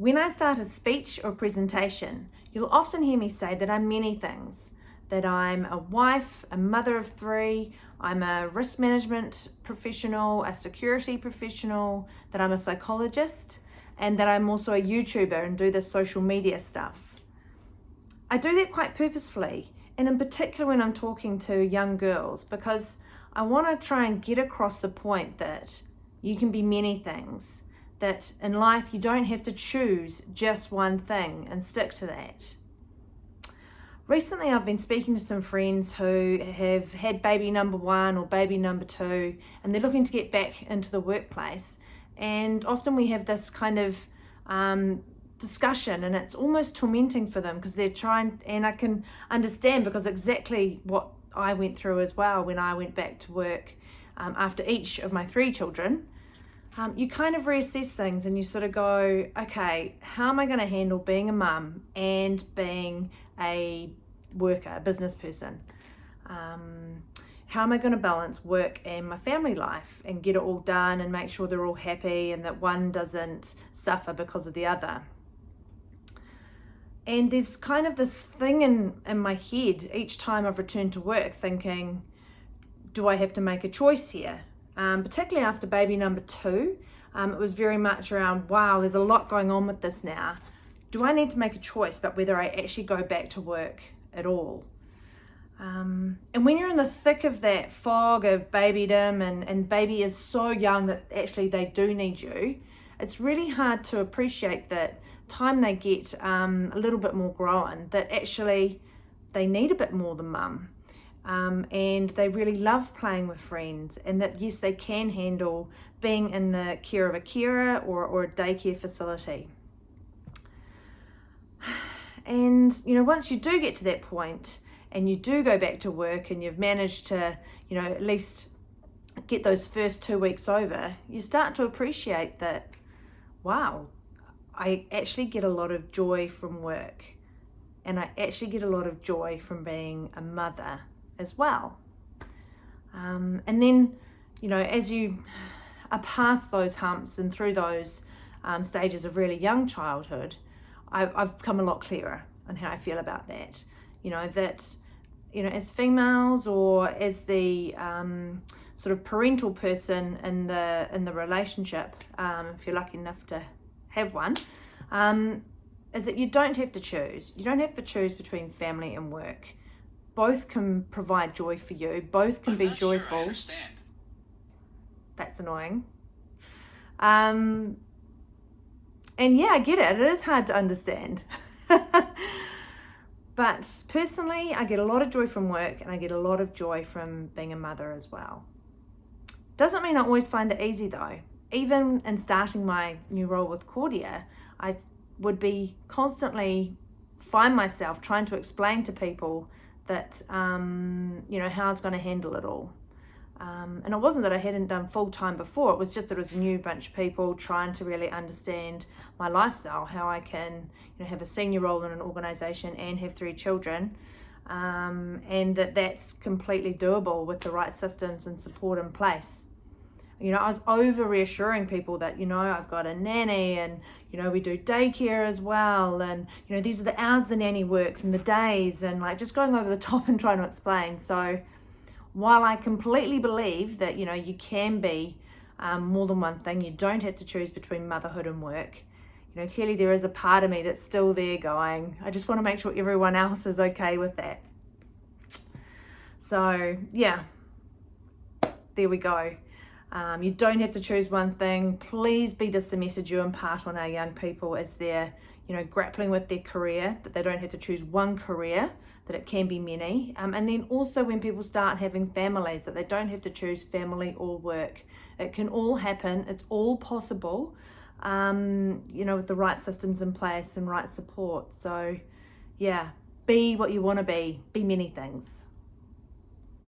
When I start a speech or presentation, you'll often hear me say that I'm many things, that I'm a wife, a mother of 3, I'm a risk management professional, a security professional, that I'm a psychologist, and that I'm also a YouTuber and do this social media stuff. I do that quite purposefully, and in particular when I'm talking to young girls, because I want to try and get across the point that you can be many things, that in life you don't have to choose just one thing and stick to that. Recently I've been speaking to some friends who have had baby number 1 or baby number 2, and they're looking to get back into the workplace, and often we have this kind of discussion, and it's almost tormenting for them because they're trying, and I can understand because exactly what I went through as well when I went back to work after each of my 3 children. You kind of reassess things and you sort of go, okay, how am I going to handle being a mum and being a worker, a business person? How am I going to balance work and my family life and get it all done and make sure they're all happy and that one doesn't suffer because of the other? And there's kind of this thing in my head each time I've returned to work thinking, do I have to make a choice here? Particularly after baby number 2, it was very much around, wow, there's a lot going on with this now. Do I need to make a choice about whether I actually go back to work at all? And when you're in the thick of that fog of babydom and baby is so young that actually they do need you, it's really hard to appreciate that time they get a little bit more grown, that actually they need a bit more than mum. And they really love playing with friends, and that yes, they can handle being in the care of a carer or a daycare facility. And once you do get to that point and you do go back to work and you've managed to at least get those first 2 weeks over, you start to appreciate that, wow, I actually get a lot of joy from work, and I actually get a lot of joy from being a mother as well. And then, as you are past those humps and through those stages of really young childhood, I've become a lot clearer on how I feel about that. As females or as the sort of parental person in the relationship, if you're lucky enough to have one, is that you don't have to choose. You don't have to choose between family and work. Both can provide joy for you. Both can be joyful. Sure I understand. That's annoying. And yeah, I get it. It is hard to understand. But personally, I get a lot of joy from work, and I get a lot of joy from being a mother as well. Doesn't mean I always find it easy though. Even in starting my new role with Cordia, I would be constantly find myself trying to explain to people that, how I was going to handle it all. And it wasn't that I hadn't done full-time before, it was just that it was a new bunch of people trying to really understand my lifestyle, how I can have a senior role in an organisation and have 3 children, and that's completely doable with the right systems and support in place. I was over reassuring people that, I've got a nanny and, we do daycare as well. And, these are the hours the nanny works and the days, and just going over the top and trying to explain. So while I completely believe that, you can be more than one thing, you don't have to choose between motherhood and work. Clearly there is a part of me that's still there going, I just want to make sure everyone else is okay with that. So yeah, there we go. You don't have to choose one thing. Please be this the message you impart on our young people as they're, grappling with their career, that they don't have to choose one career, that it can be many. And then also when people start having families, that they don't have to choose family or work. It can all happen. It's all possible, with the right systems in place and right support. So yeah, be what you want to be many things.